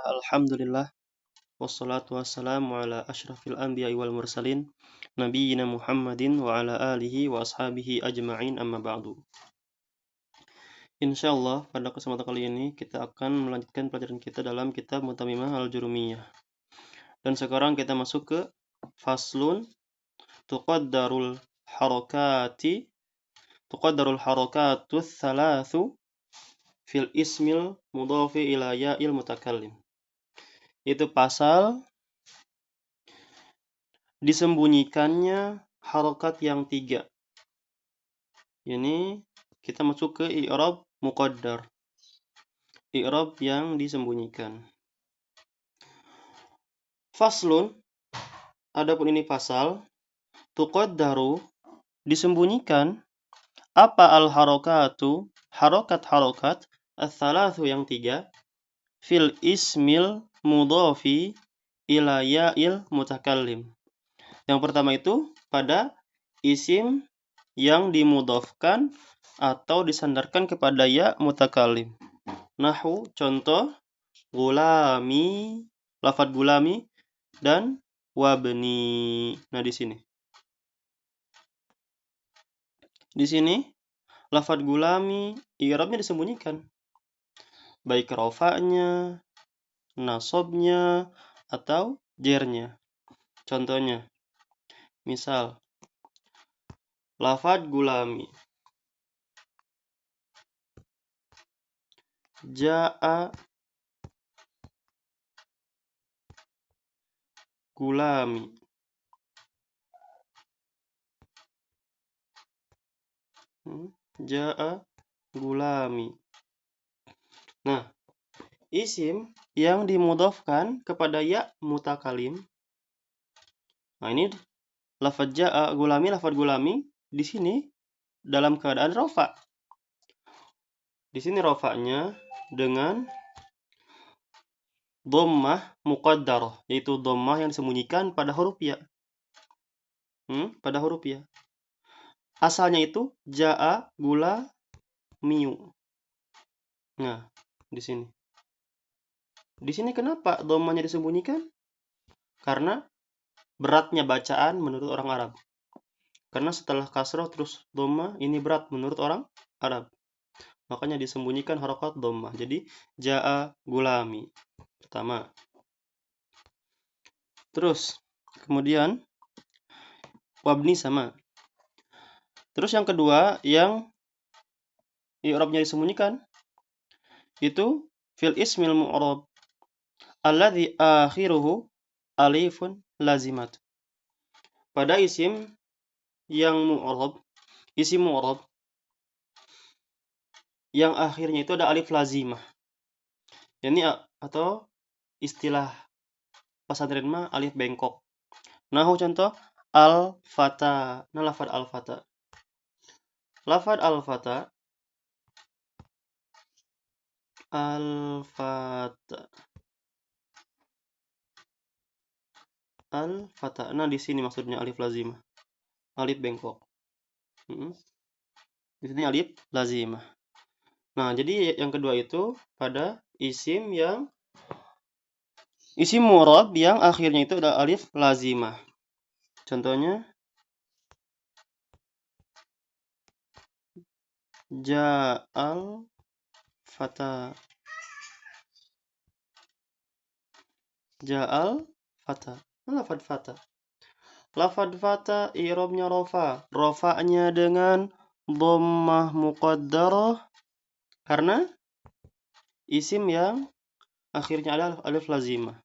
Alhamdulillah, wassalatu wassalamu ala asyrafil anbiya'i wal mursalin, nabiyyina Muhammadin wa ala alihi wa ashabihi ajma'in amma ba'du. Insyaallah pada kesempatan kali ini kita akan melanjutkan pelajaran kita dalam kitab Mutamimah Al-Jurumiyah. Dan sekarang kita masuk ke faslun tuqaddarul harakatus thalathu fil ismil mudhafi ila ya'il mutakallim. Itu pasal disembunyikannya harokat yang 3. Ini kita masuk ke i'rab muqaddar. I'rab yang disembunyikan. Faslun, adapun ini pasal, tuqaddaru, disembunyikan, apa al-harokatu, harokat-harokat, ats-tsalatsu yang 3, fil ismil mudhafi ila ya'il mutakallim. Yang pertama itu pada isim yang dimudhafkan atau disandarkan kepada ya mutakallim. Nahu, contoh, gulami, lafadz gulami, dan wabni. Nah, di sini. Di sini, lafadz gulami, i'rabnya disembunyikan. Baik rafa'nya, nasabnya, atau jernya. Contohnya, misal, lafadz gulami. Ja'a gulami. Ja'a gulami. Nah, isim yang dimudhafkan kepada ya mutakallim. Nah, ini lafadz ja'a gulami, lafadz gulami di sini dalam keadaan rafa. Di sini rafa'nya dengan dhammah muqaddarah, yaitu dhammah yang disembunyikan pada huruf ya. Pada huruf ya. Asalnya itu ja'a gula miu. Nah, di sini. Di sini kenapa dhammahnya disembunyikan? Karena beratnya bacaan menurut orang Arab. Karena setelah kasrah terus dhammah, ini berat menurut orang Arab. Makanya disembunyikan harokat dhammah. Jadi ja'a gulami. Pertama. Terus kemudian wabni sama. Terus yang kedua yang i'rabnya disembunyikan itu fil ismil mu'rab alladzi akhiruhu alifun lazimat. Pada isim yang mu'rab, isim mu'rab yang akhirnya itu ada alif lazimah. Ini atau istilah pesantren mah alif bengkok. Nahu contoh al-fata. Nah, lafadz al-fata. Lafadz al-fata. Al-fata. Al-fata. Nah, di sini maksudnya alif lazimah. Alif bengkok. Di sini alif lazimah. Nah, jadi yang kedua itu pada isim mu'rab yang akhirnya itu ada alif lazimah. Contohnya ja'al fata. Ja'al fata. Lafadz fata. Lafadz fata i'rabnya rafa. Rafa'nya dengan dhammah muqaddarah karena isim yang akhirnya ada alif lazimah.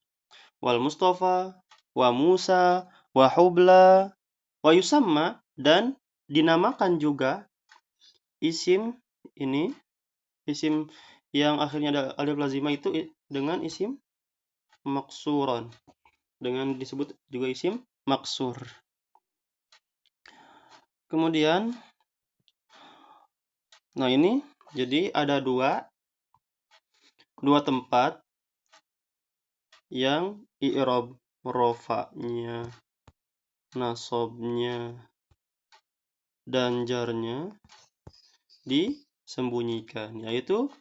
Wal Mustafa, wa Musa, wa Hubla, wa yusamma, dan dinamakan juga isim ini, isim yang akhirnya ada alif lazimah itu dengan isim maksuran. Dengan disebut juga isim maksur. Kemudian, nah ini jadi ada dua tempat yang i'rab rafa'nya, nasabnya, dan jarnya disembunyikan, yaitu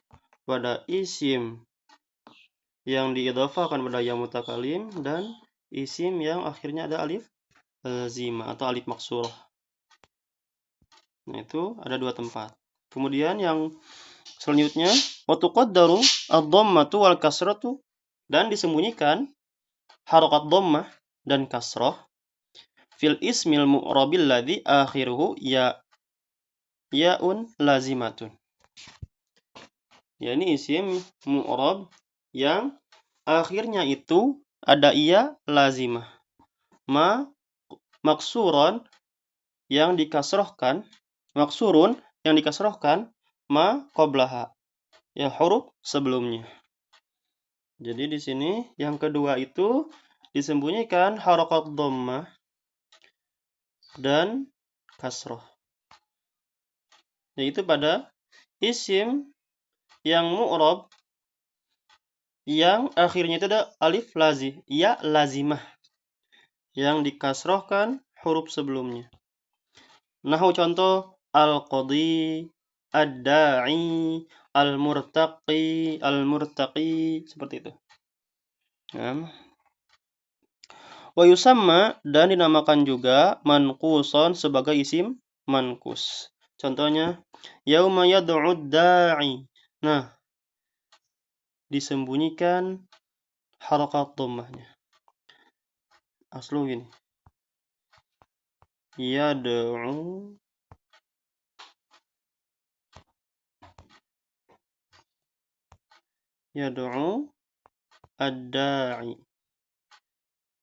pada isim yang diidhafahkan pada ya mutakalim, dan isim yang akhirnya ada alif lazimah atau alif maksurah. Nah, itu ada 2 tempat. Kemudian yang selanjutnya, wa tuqaddaru ad-dhammatu wal kasratu, dan disembunyikan harokat dhammah dan kasrah fil ismil mu'rabil ladzi akhiruhu yaun lazimatun. Ya, ini isim mu'rab yang akhirnya itu ada ya lazimah. Maksuron yang dikasrohkan, maksurun yang dikasrohkan ma qablaha, ya huruf sebelumnya. Jadi di sini yang kedua itu disembunyikan harokat dhammah dan kasroh, yaitu pada isim yang mu'rab yang akhirnya itu ada alif ya lazimah yang dikasrohkan huruf sebelumnya. Nahu contoh al-qadhi, ad-da'i, al-murtaqi, seperti itu. Nah. Wa yusamma, dan dinamakan juga manquson sebagai isim manqus. Contohnya yauma yad'ud da'i. Nah, disembunyikan harakat dhammahnya. Aslu gini. Yad'u ad-da'i.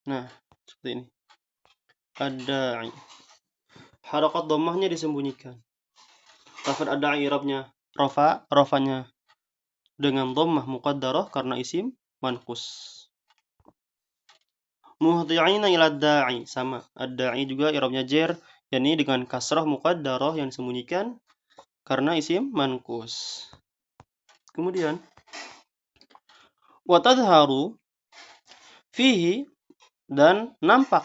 Nah, seperti ini. Ad-da'i. Harakat dhammahnya disembunyikan. Lafaz ad-da'i i'rabnya rafanya dengan dhammah muqaddarah karena isim manqus. Muhdi'ina ila da'i, sama. Ad-da'i juga i'rabnya jar, yakni dengan kasrah muqaddarah yang disembunyikan karena isim manqus. Kemudian wa tadharu fihi, dan nampak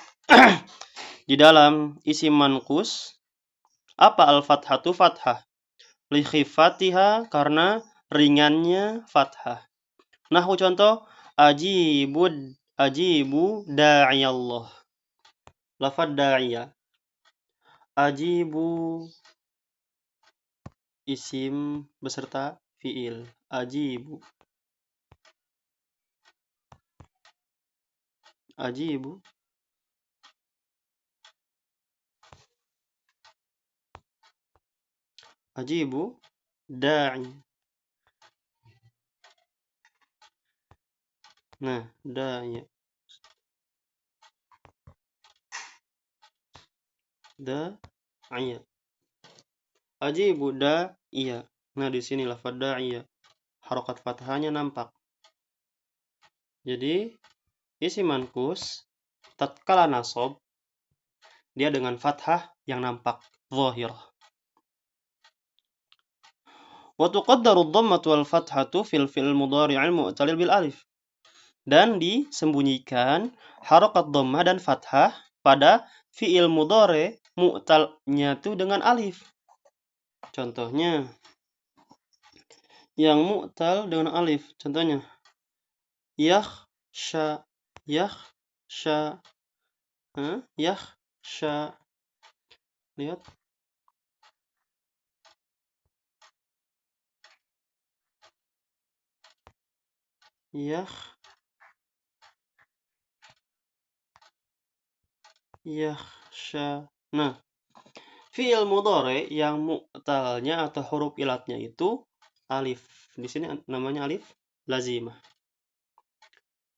di dalam isim manqus apa al-fathatu fathah, li khifatiha karena ringannya fathah. Nahwu contoh ajibu da'iyallah. Lafaz da'iyah. Ajibu isim beserta fiil. Ajibu. Ajibu da'i. Nah, da'i. Da'i. Ajibu da'iya. Nah, di sini lafaz da'iya. Harokat fathahnya nampak. Jadi, isim manqus tatkala nasab dia dengan fathah yang nampak, zahirah. Wa tuqaddaru ad-dhammatu wal fathatu fil fi'l mudhari'il mu'talil bil alif. Dan disembunyikan harokat dhammah dan fathah pada fi'il mudhari mu'talnya itu dengan alif. Contohnya yang mu'tal dengan alif, contohnya yakhsha. Lihat. Yakhsha. Nah, fi'il mudhari yang mu'talnya atau huruf ilatnya itu alif. Di sini namanya alif lazimah.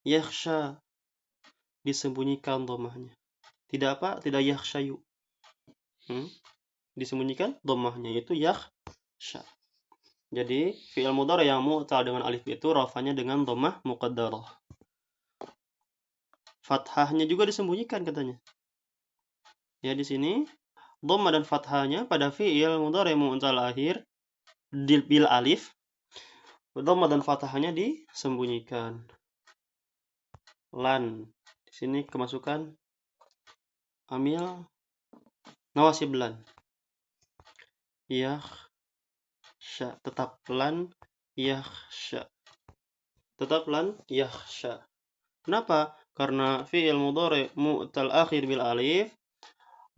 Yakhsha, disembunyikan dhammahnya. Tidak yakhshayu. Disembunyikan dhammahnya, yaitu yakhsha. Jadi fi'il mudhari yang mu'tal dengan alif itu rafanya dengan dhammah muqaddarah. Fathahnya juga disembunyikan katanya. Ya, di sini dhammah dan fathahnya pada fi'il mudhari mu'tal akhir bil alif, dhammah dan fathahnya disembunyikan. Lan. Di sini kemasukan amil nawasib lan. Yakhsha, tetap lan yakhsha. tetap lan yakhsha. Kenapa? Karena fi'il mudhari mu'tal akhir bil alif,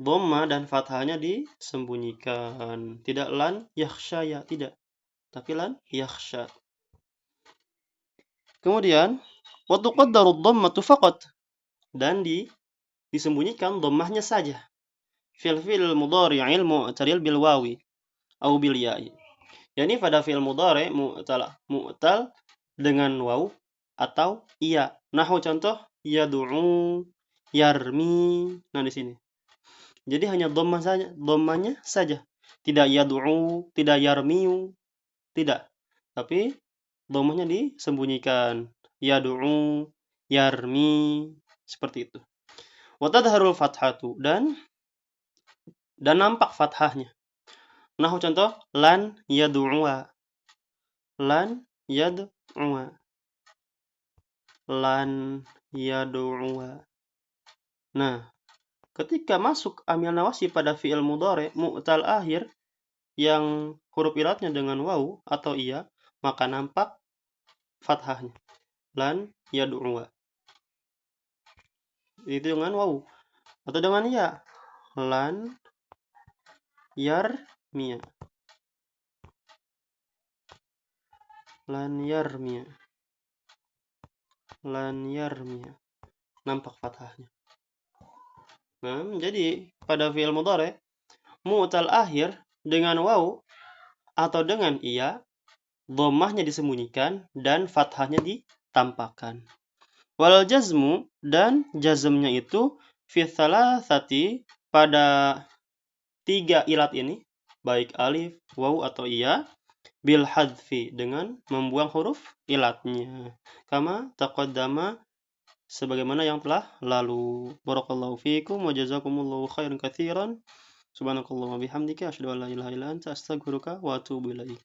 dhamma dan fathahnya disembunyikan. Tidak lan yakhsha ya, tidak. Tapi lan yakhsha. Kemudian wa tuqaddaru dhammatu faqat, dan disembunyikan dhammahnya saja. Fil fi'il mudhari'il mu'tal bil wawi au bil ya'i. Yani pada fi'il mudhari mu'tal dengan waw atau iya. Nahwu contoh yad'u, yarmi. Nah di sini. Jadi hanya dhammah saja, dhammahnya saja. Tidak yad'u, tidak yarmiu, tidak. Tapi dhammahnya disembunyikan. Yad'u, yarmi, seperti itu. Wa tadharul fathatu, dan nampak fathahnya. Nahwu contoh lan yad'uwa. Lan yad'uwa. Lan yad'uwa. Nah, ketika masuk amil nawasi pada fi'il mudhari mu'tal akhir yang huruf ilatnya dengan waw atau iya, maka nampak fathahnya. Lan yad'uwa. Itu dengan waw atau dengan ya. Lan yarmiya. Lan yarmiya. Lan yarmiya. Nampak fathahnya. Nah, jadi pada fi'il mudhari mu'tal akhir dengan waw atau dengan iya, dhammahnya disembunyikan dan fathahnya ditampakkan. Wal jazmu, dan jazmnya itu fi thalathati, pada 3 ilat ini, baik alif, waw atau iya, bil hadfi, dengan membuang huruf ilatnya. Kama taqaddama, sebagaimana yang telah lalu. Barakallahu fiikum wa jazakumullahu khairan katsiran. Subhanakallahumma bihamdika asyhadu an la ilaha illa anta astaghfiruka wa atubu ilaik.